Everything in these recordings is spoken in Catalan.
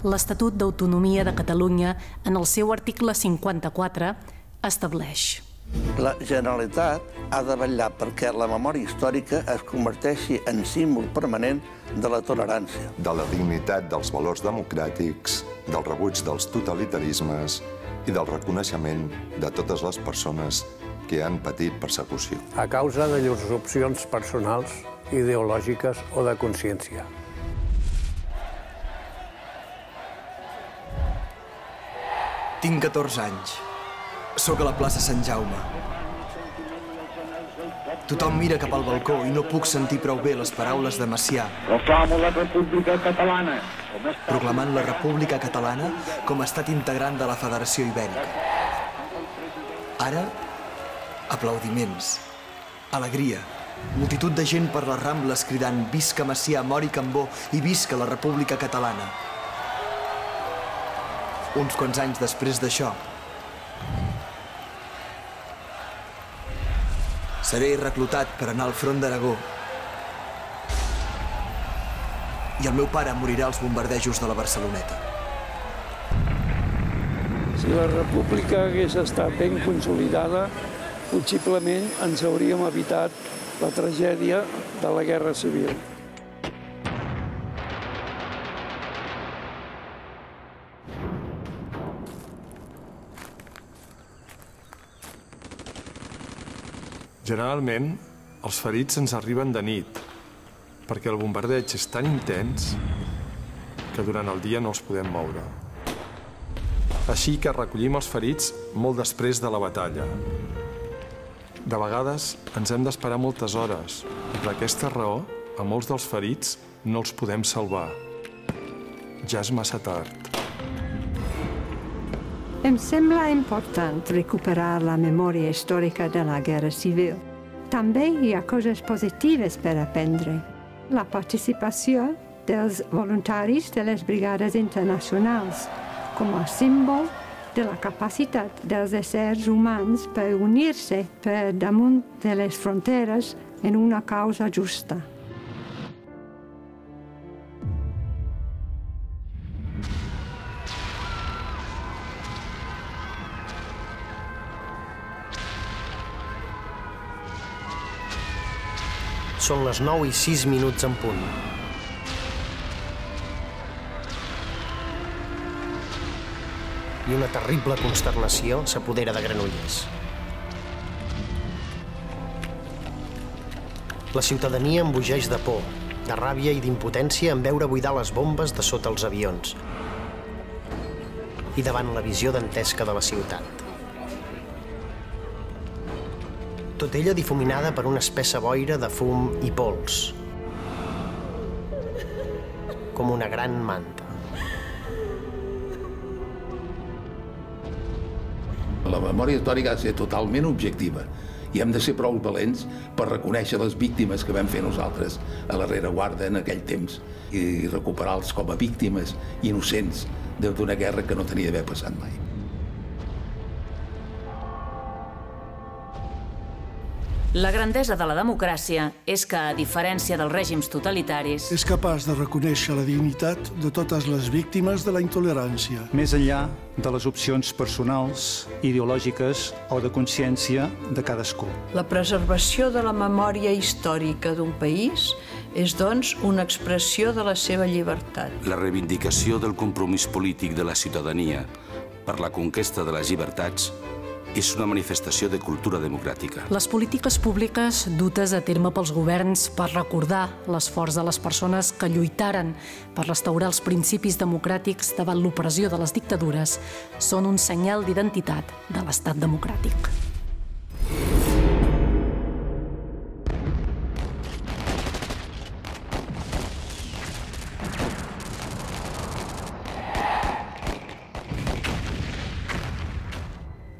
l'Estatut d'Autonomia de Catalunya, en el seu article 54, estableix: la Generalitat ha de vetllar perquè la memòria històrica es converteixi en símbol permanent de la tolerància, de la dignitat dels valors democràtics, del rebuig dels totalitarismes i del reconeixement de totes les persones que han patit persecució. A causa de llurs opcions personals, ideològiques o de consciència. Tinc 14 anys. Soc a la plaça Sant Jaume. Tothom mira cap al balcó i no puc sentir prou bé les paraules de Macià. Proclamo la República Catalana. Proclamant la República Catalana com a estat integrant de la Federació Ibèrica. Ara, aplaudiments, alegria, multitud de gent per les Rambles cridant «Visca Macià, mori Cambó i visca la República Catalana». Uns quants anys després d'això, seré reclutat per anar al front d'Aragó i el meu pare morirà als bombardejos de la Barceloneta. Si la república hagués estat ben consolidada, possiblement ens hauríem evitat la tragèdia de la Guerra Civil. Generalment, els ferits ens arriben de nit, perquè el bombardeig és tan intens que durant el dia no els podem moure. Així que recollim els ferits molt després de la batalla. De vegades ens hem d'esperar moltes hores i per aquesta raó a molts dels ferits no els podem salvar. Ja és massa tard. Em sembla important recuperar la memòria històrica de la Guerra Civil. També hi ha coses positives per aprendre. La participació dels voluntaris de les brigades internacionals com a símbol de la capacitat dels éssers humans per unir-se per damunt de les fronteres en una causa justa. Són les 9:06 en punt. I una terrible consternació s'apodera de Granollers. La ciutadania embogeix de por, de ràbia i d'impotència en veure buidar les bombes de sota els avions i davant la visió dantesca de la ciutat. Tot ella difuminada per una espessa boira de fum i pols, com una gran manta. La memòria històrica ha de ser totalment objectiva i hem de ser prou valents per reconèixer les víctimes que vam fer nosaltres a la rereguarda en aquell temps i recuperar-los com a víctimes innocents d'una guerra que no tenia d'haver passat mai. La grandesa de la democràcia és que, a diferència dels règims totalitaris, és capaç de reconèixer la dignitat de totes les víctimes de la intolerància. Més enllà de les opcions personals, ideològiques o de consciència de cadascú. La preservació de la memòria històrica d'un país és, doncs, una expressió de la seva llibertat. La reivindicació del compromís polític de la ciutadania per la conquesta de les llibertats és una manifestació de cultura democràtica. Les polítiques públiques dutes a terme pels governs per recordar l'esforç de les persones que lluitaren per restaurar els principis democràtics davant l'opressió de les dictadures són un senyal d'identitat de l'estat democràtic.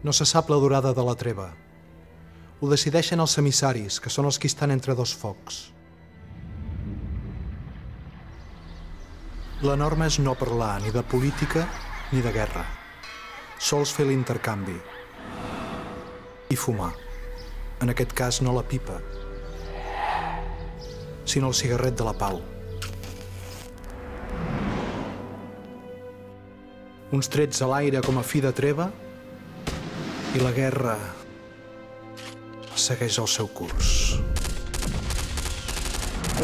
No se sap la durada de la treva. Ho decideixen els emissaris, que són els que estan entre dos focs. La norma és no parlar ni de política ni de guerra. Sols fer l'intercanvi. I fumar. En aquest cas no la pipa, sinó el cigarret de la pau. uns trets a l'aire com a fi de treva, i la guerra segueix el seu curs.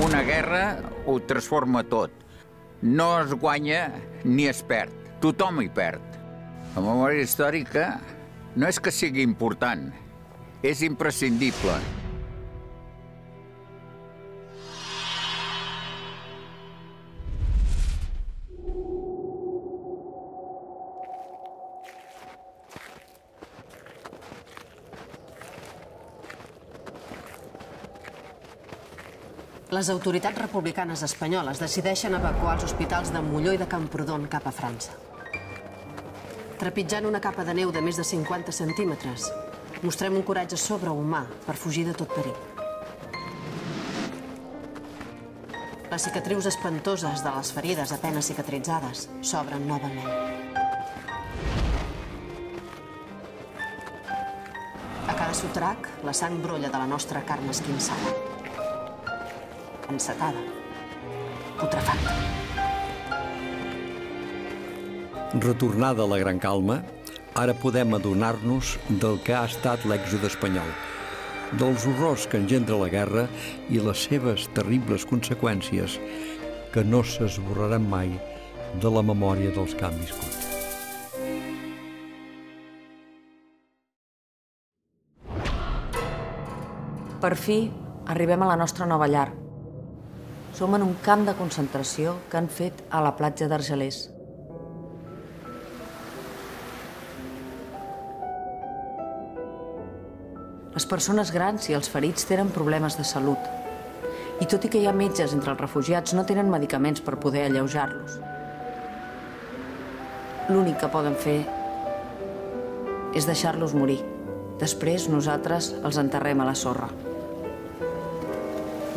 Una guerra ho transforma tot. No es guanya ni es perd. Tothom hi perd. La memòria històrica no és que sigui important, és imprescindible. Les autoritats republicanes espanyoles decideixen evacuar els hospitals de Molló i de Camprodon cap a França. Trepitjant una capa de neu de més de 50 centímetres, mostrem un coratge sobrehumà per fugir de tot perill. Les cicatrius espantoses de les ferides apenas cicatritzades s'obren novament. A cada sotrac, la sang brolla de la nostra carn esquinçada. Encetada, putrefacta. Retornada la gran calma, ara podem adonar-nos del que ha estat l'èxode espanyol, dels horrors que engendra la guerra i les seves terribles conseqüències que no s'esborraran mai de la memòria dels que han viscut. Per fi, arribem a la nostra nova llar. Som en un camp de concentració que han fet a la platja d'Argelers. Les persones grans i els ferits tenen problemes de salut. I tot i que hi ha metges entre els refugiats, no tenen medicaments per poder alleujar-los. L'únic que poden fer és deixar-los morir. Després, nosaltres els enterrem a la sorra.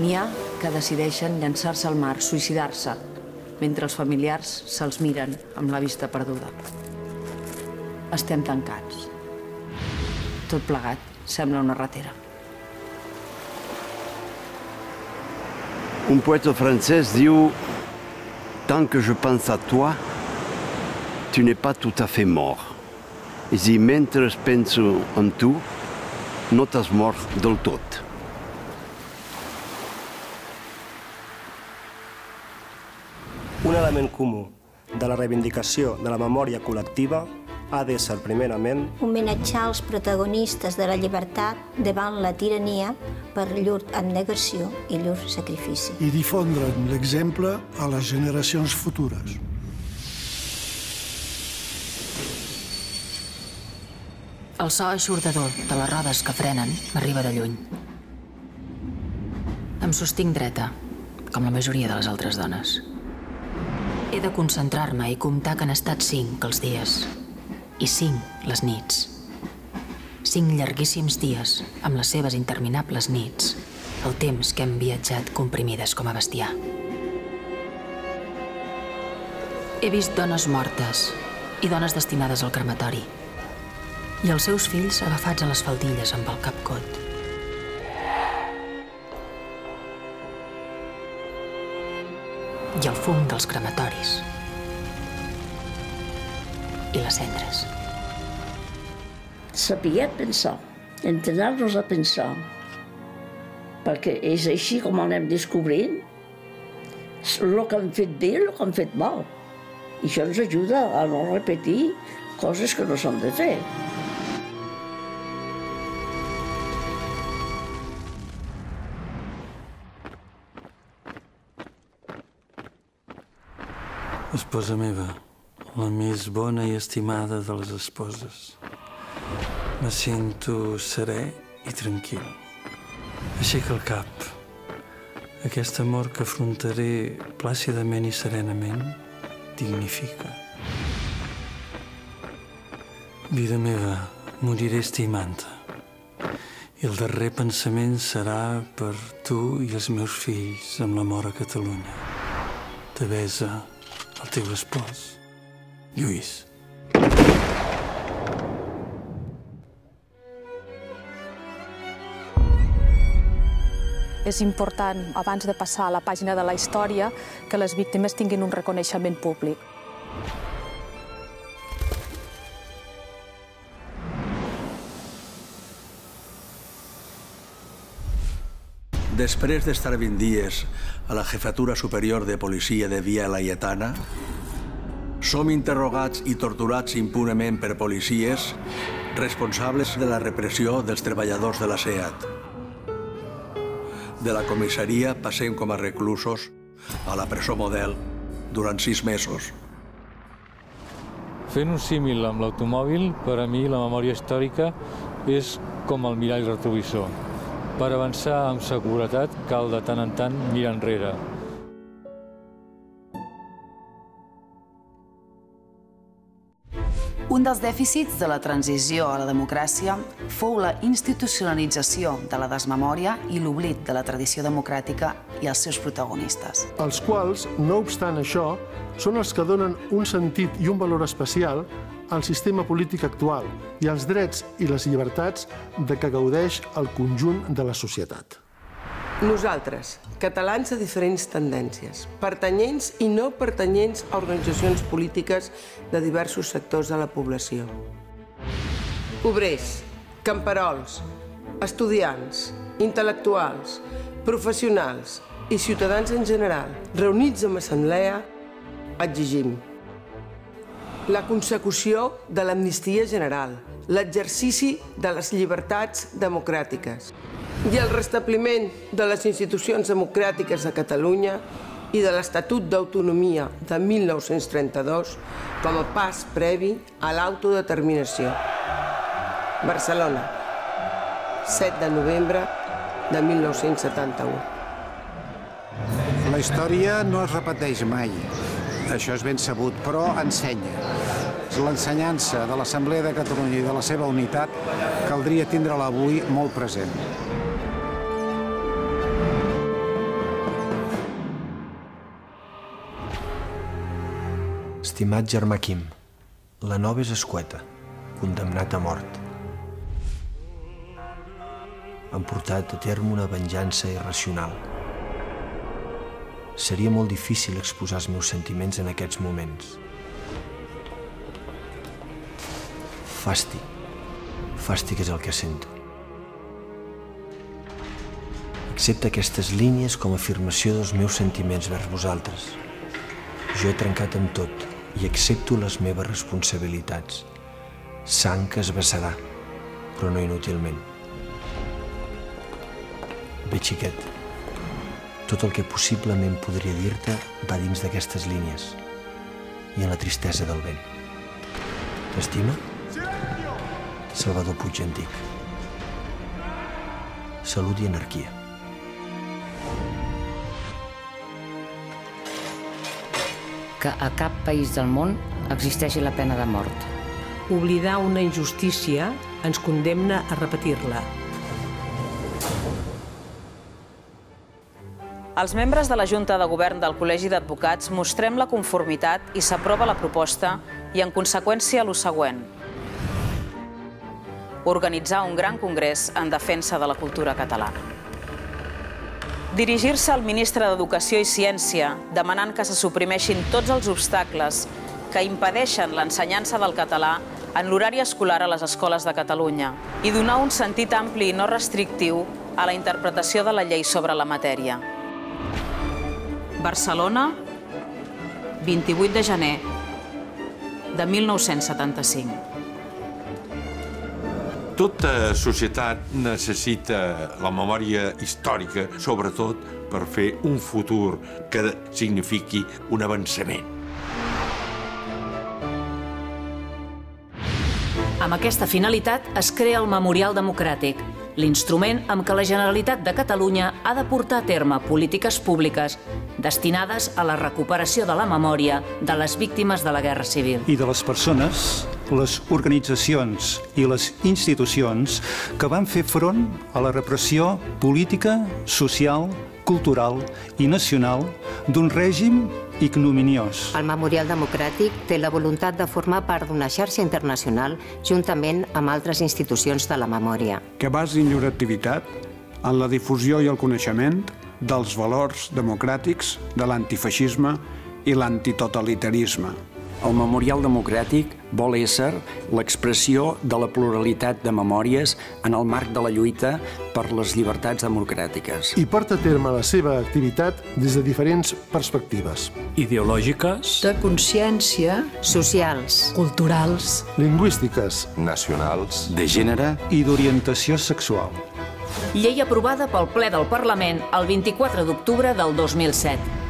N'hi ha que decideixen llançar-se al mar, suïcidar-se, mentre els familiars se'ls miren amb la vista perduda. Estem tancats. Tot plegat sembla una ratera. Un poeta francès diu: tant que je pense à toi, tu n'es pas tout à fait mort. I si mentre penso en tu, no t'has mort del tot. Un element comú de la reivindicació de la memòria col·lectiva ha d'ésser, primerament, homenatjar els protagonistes de la llibertat davant la tirania per llur abnegació i llur sacrifici. I difondre l'exemple a les generacions futures. El so eixordador de les rodes que frenen m'arriba de lluny. Em sostinc dreta, com la majoria de les altres dones. He de concentrar-me i comptar que han estat 5 els dies i 5 les nits. 5 llarguíssims dies amb les seves interminables nits, el temps que hem viatjat comprimides com a bestiar. He vist dones mortes i dones destinades al crematori i els seus fills agafats a les faldilles amb el cap cot. I el fum dels crematoris. I les cendres. Saber pensar, entrenar-nos a pensar, perquè és així com anem descobrint el que han fet bé i el que han fet mal. I això ens ajuda a no repetir coses que no s'han de fer. Esposa meva, la més bona i estimada de les esposes. Me sento serè i tranquil. Aixeca el cap. Aquest amor que afrontaré plàcidament i serenament dignifica. Vida meva, moriré estimant-te. I el darrer pensament serà per tu i els meus fills amb l'amor a Catalunya. Te besa el teu espòs, Lluís. És important, abans de passar a la pàgina de la història, que les víctimes tinguin un reconeixement públic. Després d'estar 20 dies a la Jefatura Superior de Policia de Via Laietana, som interrogats i torturats impunement per policies responsables de la repressió dels treballadors de la SEAT. De la comissaria passem com a reclusos a la presó model durant 6 mesos. Fent un símil amb l'automòbil, per a mi la memòria històrica és com el mirall retrovisor. Per avançar amb seguretat cal de tant en tant mirar enrere. Un dels dèficits de la transició a la democràcia fou la institucionalització de la desmemòria i l'oblit de la tradició democràtica i els seus protagonistes. Els quals, no obstant això, són els que donen un sentit i un valor especial al sistema polític actual i als drets i les llibertats de què gaudeix el conjunt de la societat. Nosaltres, catalans de diferents tendències, pertanyents i no pertanyents a organitzacions polítiques de diversos sectors de la població. Obrers, camperols, estudiants, intel·lectuals, professionals i ciutadans en general, reunits en assemblea, exigim la consecució de l'amnistia general, l'exercici de les llibertats democràtiques i el restabliment de les institucions democràtiques de Catalunya i de l'Estatut d'Autonomia de 1932 com a pas previ a l'autodeterminació. Barcelona, 7 de novembre de 1971. La història no es repeteix mai. Això és ben sabut, però ensenya. L'ensenyança de l'Assemblea de Catalunya i de la seva unitat caldria tindre-la avui molt present. Estimat germà Quim, la nova és escueta, condemnat a mort. Han portat a terme una venjança irracional. Seria molt difícil exposar els meus sentiments en aquests moments. Fàstic. Fàstic és el que sento. Accepta aquestes línies com a afirmació dels meus sentiments vers vosaltres. Jo he trencat amb tot i accepto les meves responsabilitats. Sang que es vessarà, però no inútilment. Bé, xiquet, tot el que possiblement podria dir-te va dins d'aquestes línies i en la tristesa del vent. T'estima? Salvador Puig Antic. Salut i anarquia. Que a cap país del món existeixi la pena de mort. Oblidar una injustícia ens condemna a repetir-la. Els membres de la Junta de Govern del Col·legi d'Advocats mostrem la conformitat i s'aprova la proposta i, en conseqüència, lo següent. Organitzar un gran congrés en defensa de la cultura catalana. Dirigir-se al ministre d'Educació i Ciència demanant que se suprimeixin tots els obstacles que impedeixen l'ensenyança del català en l'horari escolar a les escoles de Catalunya i donar un sentit ampli i no restrictiu a la interpretació de la llei sobre la matèria. Barcelona, 28 de gener de 1975. Tota societat necessita la memòria històrica, sobretot per fer un futur que signifiqui un avançament. Amb aquesta finalitat es crea el Memorial Democràtic, l'instrument amb què la Generalitat de Catalunya ha de portar a terme polítiques públiques destinades a la recuperació de la memòria de les víctimes de la Guerra Civil. I de les persones, les organitzacions i les institucions que van fer front a la repressió política, social, cultural i nacional d'un règim ignominiós. El Memorial Democràtic té la voluntat de formar part d'una xarxa internacional juntament amb altres institucions de la memòria. Que basin llur activitat en la difusió i el coneixement dels valors democràtics, de l'antifeixisme i l'antitotalitarisme. El Memorial Democràtic vol ésser l'expressió de la pluralitat de memòries en el marc de la lluita per les llibertats democràtiques. I porta a terme la seva activitat des de diferents perspectives. Ideològiques, de consciència, socials, culturals, lingüístiques, nacionals, de gènere i d'orientació sexual. Llei aprovada pel ple del Parlament el 24 d'octubre del 2007.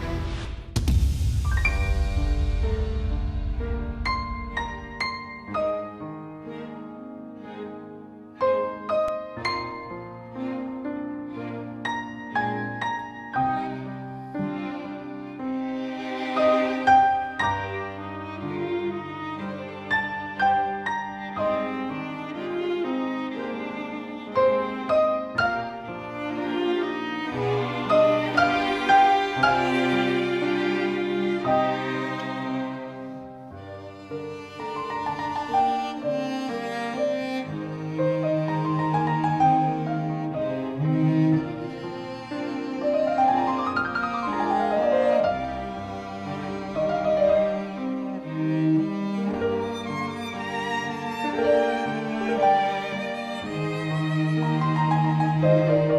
Thank you.